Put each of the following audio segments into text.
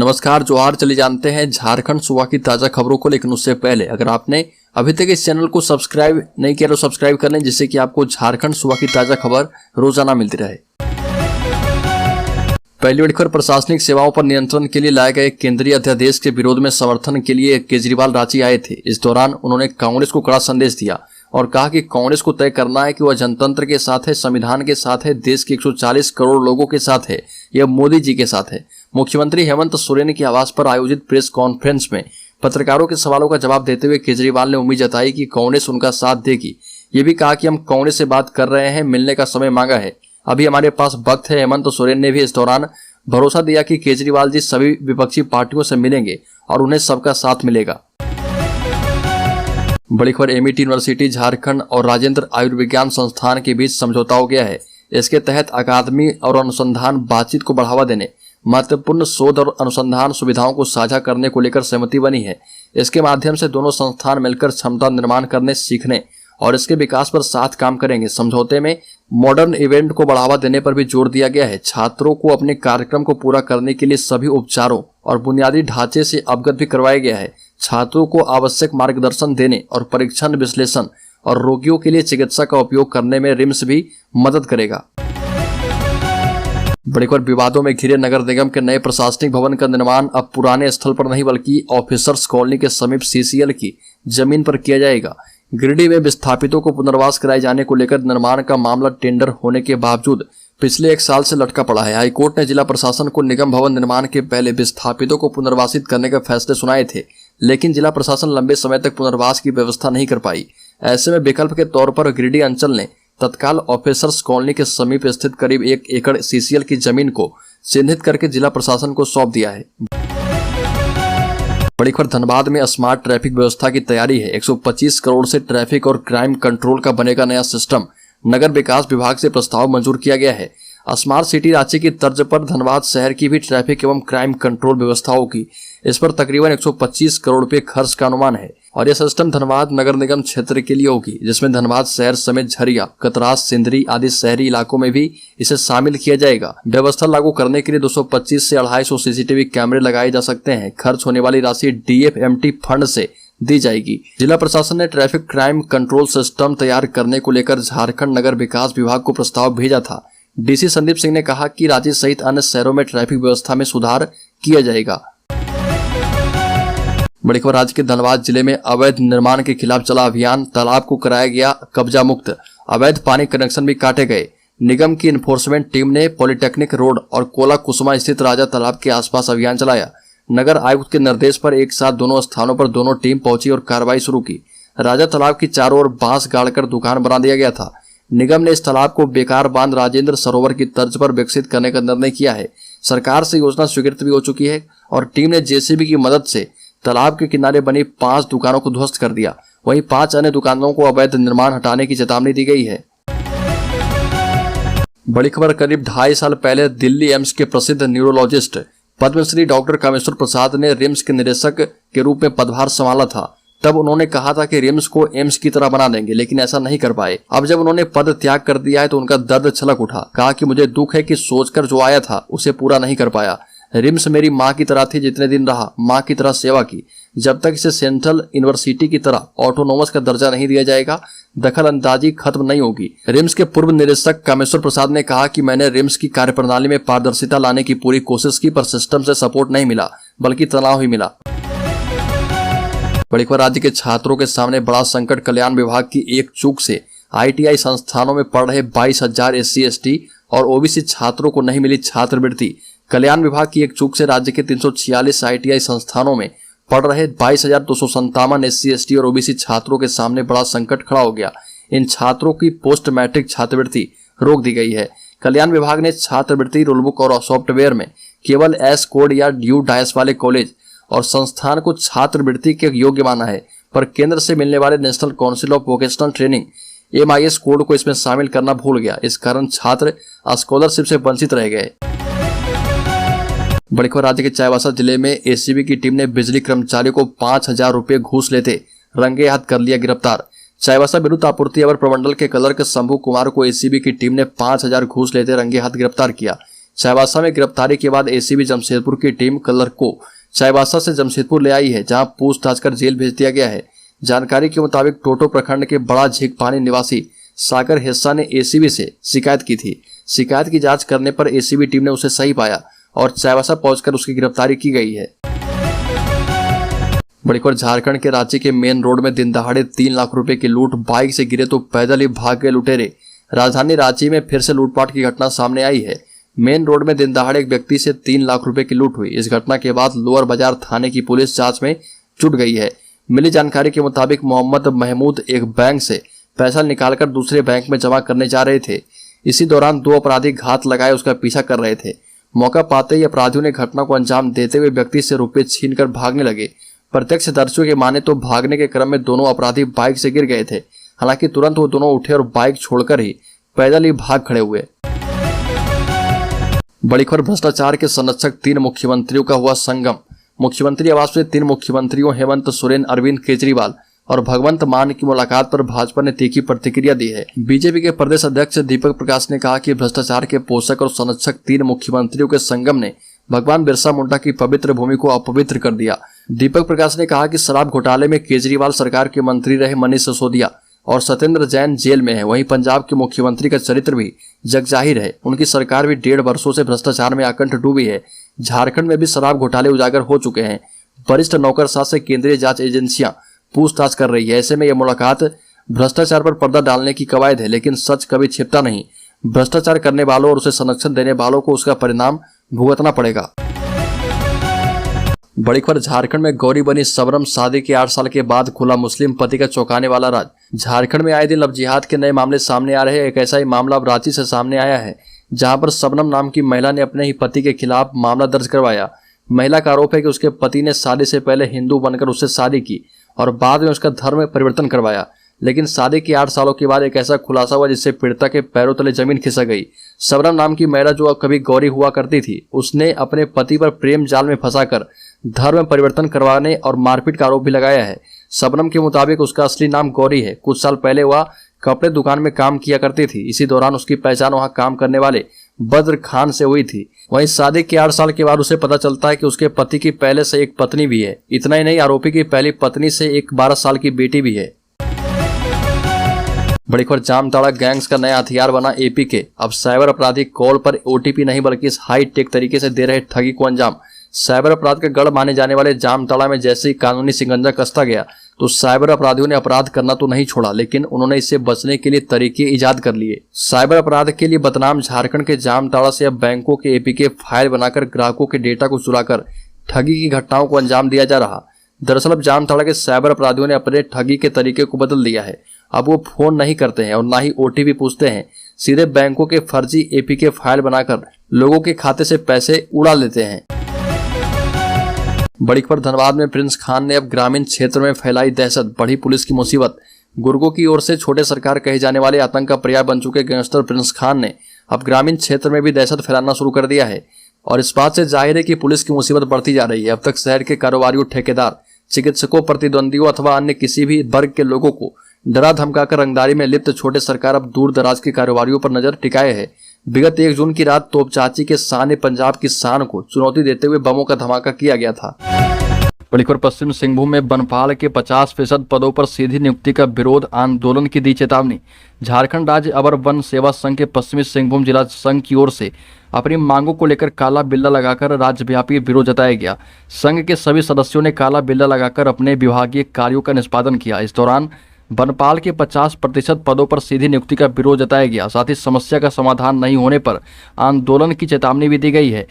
नमस्कार, जोहार। चलिए जानते हैं झारखंड सूबा की ताजा खबरों को, लेकिन उससे पहले अगर आपने अभी तक इस चैनल को सब्सक्राइब नहीं किया तो सब्सक्राइब कर लें, जिससे कि आपको झारखंड सूबा की ताजा खबर रोजाना मिलती रहे। पहली बड़ी खबर, प्रशासनिक सेवाओं पर नियंत्रण के लिए लाए गए केंद्रीय अध्यादेश के विरोध में समर्थन के लिए केजरीवाल रांची आए थे। इस दौरान उन्होंने कांग्रेस को कड़ा संदेश दिया और कहा कि कांग्रेस को तय करना है कि वह जनतंत्र के साथ है, संविधान के साथ है, देश के 140 करोड़ लोगों के साथ है या मोदी जी के साथ है। मुख्यमंत्री हेमंत सोरेन के आवास पर आयोजित प्रेस कॉन्फ्रेंस में पत्रकारों के सवालों का जवाब देते हुए केजरीवाल ने उम्मीद जताई कि कांग्रेस उनका साथ देगी। ये भी कहा कि हम कांग्रेस से बात कर रहे हैं, मिलने का समय मांगा है, अभी हमारे पास वक्त है। हेमंत सोरेन ने भी इस दौरान भरोसा दिया कि केजरीवाल जी सभी विपक्षी पार्टियों से मिलेंगे और उन्हें सबका साथ मिलेगा। बड़ी खबर, एमईटी यूनिवर्सिटी झारखंड और राजेंद्र आयुर्विज्ञान संस्थान के बीच समझौता हो गया है। इसके तहत अकादमी और अनुसंधान बातचीत को बढ़ावा देने, महत्वपूर्ण शोध और अनुसंधान सुविधाओं को साझा करने को लेकर सहमति बनी है। इसके माध्यम से दोनों संस्थान मिलकर क्षमता निर्माण करने, सीखने और इसके विकास पर साथ काम करेंगे। समझौते में मॉडर्न इवेंट को बढ़ावा देने पर भी जोर दिया गया है। छात्रों को अपने कार्यक्रम को पूरा करने के लिए सभी उपचारों और बुनियादी ढांचे से अवगत भी करवाया गया है। छात्रों को आवश्यक मार्गदर्शन देने और परीक्षण विश्लेषण और रोगियों के लिए चिकित्सा का उपयोग करने में रिम्स भी मदद करेगा। बड़ी खबर, विवादों में घिरे नगर निगम के नए प्रशासनिक भवन का निर्माण अब पुराने स्थल पर नहीं बल्कि ऑफिसर्स कॉलोनी के समीप सीसीएल की जमीन पर किया जाएगा। गिरिडीह में विस्थापितों को पुनर्वास कराए जाने को लेकर निर्माण का मामला टेंडर होने के बावजूद पिछले 1 साल से लटका पड़ा है। हाईकोर्ट ने जिला प्रशासन को निगम भवन निर्माण के पहले विस्थापितों को पुनर्वासित करने के फैसले सुनाए थे, लेकिन जिला प्रशासन लंबे समय तक पुनर्वास की व्यवस्था नहीं कर पाई। ऐसे में विकल्प के तौर पर गिरिडीह अंचल ने तत्काल ऑफिसर्स कॉलोनी के समीप स्थित करीब 1 एकड़ सीसीएल की जमीन को चिन्हित करके जिला प्रशासन को सौंप दिया है। बड़ी खबर, धनबाद में स्मार्ट ट्रैफिक व्यवस्था की तैयारी है। 125 करोड़ से ट्रैफिक और क्राइम कंट्रोल का बनेगा नया सिस्टम। नगर विकास विभाग से प्रस्ताव मंजूर किया गया है। स्मार्ट सिटी रांची की तर्ज पर धनबाद शहर की भी ट्रैफिक एवं क्राइम कंट्रोल व्यवस्था होगी। इस पर तकरीबन 125 करोड़ रुपए खर्च का अनुमान है और यह सिस्टम धनबाद नगर निगम क्षेत्र के लिए होगी, जिसमें धनबाद शहर समेत झरिया, कतरास, सिंदरी आदि शहरी इलाकों में भी इसे शामिल किया जाएगा। व्यवस्था लागू करने के लिए 225 से 250 सीसीटीवी कैमरे लगाए जा सकते हैं। खर्च होने वाली राशि डीएफएमटी फंड से दी जाएगी। जिला प्रशासन ने ट्रैफिक क्राइम कंट्रोल सिस्टम तैयार करने को लेकर झारखंड नगर विकास विभाग को प्रस्ताव भेजा था। डीसी संदीप सिंह ने कहा कि रांची सहित अन्य शहरों में ट्रैफिक व्यवस्था में सुधार किया जाएगा। बड़ी खबर, राज्य के धनबाद जिले में अवैध निर्माण के खिलाफ चला अभियान, तालाब को कराया गया कब्जा मुक्त, अवैध पानी कनेक्शन भी काटे गए। निगम की इन्फोर्समेंट टीम ने पॉलिटेक्निक रोड और कोला कुसुमा स्थित राजा तालाब के आसपास अभियान चलाया। नगर आयुक्त के निर्देश पर एक साथ दोनों स्थानों पर दोनों टीम पहुंची और कार्रवाई शुरू की। राजा तालाब की चारों ओर बांस गाड़कर दुकान बना दिया गया था। निगम ने इस तालाब को बेकार बांध राजेंद्र सरोवर की तर्ज पर विकसित करने का निर्णय किया है। सरकार से योजना स्वीकृत भी हो चुकी है और टीम ने जेसीबी की मदद से तालाब के किनारे बनी 5 दुकानों को ध्वस्त कर दिया। वहीं 5 अन्य दुकानों को अवैध निर्माण हटाने की चेतावनी दी गई है। बड़ी खबर, करीब 2.5 साल पहले दिल्ली एम्स के प्रसिद्ध न्यूरोलॉजिस्ट पद्मश्री डॉक्टर कामेश्वर प्रसाद ने रिम्स के निदेशक के रूप में पदभार संभाला था। तब उन्होंने कहा था कि रिम्स को एम्स की तरह बना देंगे, लेकिन ऐसा नहीं कर पाए। अब जब उन्होंने पद त्याग कर दिया है तो उनका दर्द छलक उठा। कहा कि मुझे दुख है कि सोचकर जो आया था उसे पूरा नहीं कर पाया। रिम्स मेरी माँ की तरह थी, जितने दिन रहा माँ की तरह सेवा की। जब तक इसे सेंट्रल यूनिवर्सिटी की तरह ऑटोनोमस का दर्जा नहीं दिया जाएगा, दखल अंदाजी खत्म नहीं होगी। रिम्स के पूर्व निदेशक कामेश्वर प्रसाद ने कहा कि मैंने रिम्स की कार्यप्रणाली में पारदर्शिता लाने की पूरी कोशिश की, पर सिस्टम से सपोर्ट नहीं मिला बल्कि तनाव ही मिला। बड़ी खबर, राज्य के छात्रों के सामने बड़ा संकट, कल्याण विभाग की एक चूक से आईटीआई संस्थानों में पढ़ रहे 22,000 SC ST और ओबीसी छात्रों को नहीं मिली छात्रवृत्ति। कल्याण विभाग की एक चूक से राज्य के 346 आईटीआई संस्थानों में पढ़ रहे 22,257 SC ST और ओबीसी छात्रों के सामने बड़ा संकट खड़ा हो गया। इन छात्रों की पोस्ट मैट्रिक छात्रवृत्ति रोक दी गई है। कल्याण विभाग ने छात्रवृत्ति रूलबुक और सॉफ्टवेयर में केवल एस कोड या ड्यू डायस वाले कॉलेज और संस्थान को छात्रवृत्ति के योग्य माना है, पर केंद्र से मिलने वाले national council of vocational training MIS code को इसमें शामिल करना भूल गया। इस कारण छात्र स्कॉलरशिप से वंचित रह गए। बड़ी खबर, राज्य के चाईबासा जिले में ACB की टीम ने बिजली कर्मचारियों को 5,000 रुपए घूस लेते रंगे हाथ कर लिया गिरफ्तार। चाईबासा विद्युत आपूर्ति अवर प्रमंडल के क्लर्क शंभू कुमार को ACB की टीम ने 5,000 घूस लेते रंगे हाथ गिरफ्तार किया। चाईबासा में गिरफ्तारी के बाद एसीबी जमशेदपुर की टीम कलर को चाईबासा से जमशेदपुर ले आई है, जहां पूछताछ कर जेल भेज दिया गया है। जानकारी के मुताबिक टोटो प्रखंड के बड़ा झींकपानी निवासी सागर हिस्सा ने एसीबी से शिकायत की थी। शिकायत की जांच करने पर एसीबी टीम ने उसे सही पाया और चाईबासा पहुंचकर उसकी गिरफ्तारी की गई है। बड़ी खबर झारखंड के रांची के मेन रोड में दिन दहाड़े 3 लाख रुपए की लूट, बाइक से गिरे तो पैदल ही भाग गए लुटेरे। राजधानी रांची में फिर से लूटपाट की घटना सामने आई है। मेन रोड में दिन दहाड़े एक व्यक्ति से 3 लाख रुपए की लूट हुई। इस घटना के बाद लोअर बाजार थाने की पुलिस जांच में जुट गई है। मिली जानकारी के मुताबिक मोहम्मद महमूद एक बैंक से पैसा निकालकर दूसरे बैंक में जमा करने जा रहे थे। इसी दौरान 2 अपराधी घात लगाए उसका पीछा कर रहे थे। मौका पाते ही अपराधियों ने घटना को अंजाम देते हुए व्यक्ति से रुपए छीनकर भागने लगे। प्रत्यक्षदर्शियों के माने तो भागने के क्रम में दोनों अपराधी बाइक से गिर गए थे। हालांकि तुरंत वो दोनों उठे और बाइक छोड़कर ही पैदल ही भाग खड़े हुए। बड़ी खबर भ्रष्टाचार के संरक्षक 3 मुख्यमंत्रियों का हुआ संगम। मुख्यमंत्री आवास में 3 मुख्यमंत्रियों हेमंत सोरेन, अरविंद केजरीवाल और भगवंत मान की मुलाकात पर भाजपा ने तीखी प्रतिक्रिया दी है। बीजेपी के प्रदेश अध्यक्ष दीपक प्रकाश ने कहा कि भ्रष्टाचार के पोषक और संरक्षक 3 मुख्यमंत्रियों के संगम ने भगवान बिरसा मुंडा की पवित्र भूमि को अपवित्र कर दिया। दीपक प्रकाश ने कहा कि शराब घोटाले में केजरीवाल सरकार के मंत्री रहे मनीष सिसोदिया और सत्येंद्र जैन जेल में है। वहीं पंजाब के मुख्यमंत्री का चरित्र भी जगजाहिर है। उनकी सरकार भी 1.5 वर्षों से भ्रष्टाचार में आकंठ डूबी है। झारखंड में भी शराब घोटाले उजागर हो चुके हैं। वरिष्ठ नौकरशाह से केंद्रीय जांच एजेंसियां पूछताछ कर रही है। ऐसे में यह मुलाकात भ्रष्टाचार पर पर्दा डालने की कवायद है, लेकिन सच कभी छिपता नहीं। भ्रष्टाचार करने वालों और उसे संरक्षण देने वालों को उसका परिणाम भुगतना पड़ेगा। बड़ी खबर झारखंड में गौरी बनी शबनम, शादी के 8 साल के बाद खुला मुस्लिम पति का चौंकाने वाला राज। झारखंड में आए दिन लव जिहाद के नए मामले सामने आ रहे हैं। एक ऐसा ही मामला अब रांची से सामने आया है, जहां पर शबनम नाम की महिला ने अपने ही पति के खिलाफ मामला दर्ज करवाया। महिला का आरोप है कि उसके पति ने शादी से पहले हिंदू बनकर उससे शादी की और बाद में उसका धर्म परिवर्तन करवाया, लेकिन शादी के 8 सालों के बाद एक ऐसा खुलासा हुआ जिससे पीड़िता के पैरों तले जमीन खिसक गई। शबनम नाम की महिला जो कभी गौरी हुआ करती थी, उसने अपने पति पर प्रेम जाल में फंसाकर धर्म परिवर्तन करवाने और मारपीट का आरोप भी लगाया है। शबनम के मुताबिक उसका असली नाम गौरी है। कुछ साल पहले वह कपड़े दुकान में काम किया करती थी। इसी दौरान उसकी पहचान वहां काम करने वाले बद्र खान से हुई थी। वहीं शादी के 8 साल के बाद उसे पता चलता है कि उसके पति की पहले से एक पत्नी भी है। इतना ही नहीं, आरोपी की पहली पत्नी से एक 12 साल की बेटी भी है। बड़ी खबर जामताड़ा गैंग्स का नया हथियार बना एपीके। अब साइबर अपराधी कॉल पर ओटीपी नहीं बल्कि इस हाई टेक तरीके से दे रहे ठगी को अंजाम। साइबर अपराध का गढ़ माने जाने वाले जामताड़ा में जैसे ही कानूनी शिकंजा कसता गया तो साइबर अपराधियों ने अपराध करना तो नहीं छोड़ा, लेकिन उन्होंने इससे बचने के लिए तरीके इजाद कर लिए। साइबर अपराध के लिए बदनाम झारखंड के जामताड़ा से अब बैंकों के एपीके फाइल बनाकर ग्राहकों के डेटा को चुराकर ठगी की घटनाओं को अंजाम दिया जा रहा। दरअसल अब जामताड़ा के साइबर अपराधियों ने अपने ठगी के तरीके को बदल दिया है। अब वो फोन नहीं करते हैं और ना ही ओटीपी पूछते हैं, सीधे बैंकों के फर्जी एपीके फाइल बनाकर लोगों के खाते से पैसे उड़ा लेते हैं। बड़ी खबर धनबाद में प्रिंस खान ने अब ग्रामीण क्षेत्र में फैलाई दहशत, बढ़ी पुलिस की मुसीबत। गुर्गों की ओर से छोटे सरकार कहे जाने वाले आतंक का पर्याय बन चुके गैंगस्टर प्रिंस खान ने अब ग्रामीण क्षेत्र में भी दहशत फैलाना शुरू कर दिया है और इस बात से जाहिर है कि पुलिस की मुसीबत बढ़ती जा रही है। अब तक शहर के कारोबारियों, ठेकेदार, चिकित्सकों, प्रतिद्वंदियों अथवा अन्य किसी भी वर्ग के लोगों को डरा धमकाकर रंगदारी में लिप्त छोटे सरकार अब दूर दराज के कारोबारियों पर नजर टिकाए है। विगत 1 जून की रात तोपचाची के शान ने पंजाब की शान को चुनौती देते हुए बमों का धमाका किया गया था। बड़ी खबर पश्चिम सिंहभूम में बनपाल के 50% पदों पर सीधी नियुक्ति का विरोध, आंदोलन की दी चेतावनी। झारखंड राज्य अवर वन सेवा संघ के पश्चिमी सिंहभूम जिला संघ की ओर से अपनी मांगों को लेकर काला बिल्ला लगाकर राज्यव्यापी विरोध जताया गया। संघ के सभी सदस्यों ने काला बिल्ला लगाकर अपने विभागीय कार्यों का निष्पादन किया। इस दौरान बनपाल के 50% पदों पर सीधी नियुक्ति का विरोध जताया गया। साथ ही समस्या का समाधान नहीं होने पर आंदोलन की चेतावनी भी दी गई है।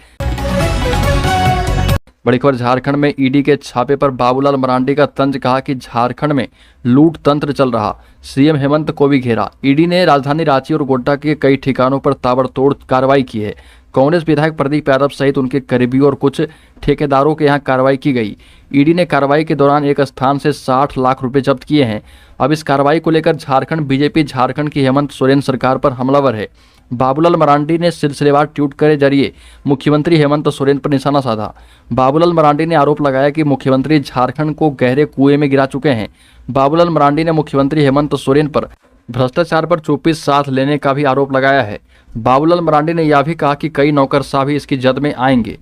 बड़ी खबर झारखंड में ईडी के छापे पर बाबूलाल मरांडी का तंज, कहा कि झारखंड में लूट तंत्र चल रहा, सीएम हेमंत को भी घेरा। ईडी ने राजधानी रांची और गोड्डा के कई ठिकानों पर ताबड़तोड़ कार्रवाई की है। कांग्रेस विधायक प्रदीप यादव सहित उनके करीबियों और कुछ ठेकेदारों के यहां कार्रवाई की गई। ईडी ने कार्रवाई के दौरान एक स्थान से 60 लाख रुपए जब्त किए हैं। अब इस कार्रवाई को लेकर झारखंड बीजेपी झारखंड की हेमंत सोरेन सरकार पर हमलावर है। बाबूलाल मरांडी ने सिलसिलेवार ट्वीट के जरिए मुख्यमंत्री हेमंत सोरेन पर निशाना साधा। बाबूलाल मरांडी ने आरोप लगाया कि मुख्यमंत्री झारखंड को गहरे कुएं में गिरा चुके हैं। बाबूलाल मरांडी ने मुख्यमंत्री हेमंत सोरेन पर भ्रष्टाचार पर चुप्पी साथ लेने का भी आरोप लगाया है। बाबूलाल मरांडी ने यह भी कहा कि कई नौकरशाह भी इसकी जद में आएंगे।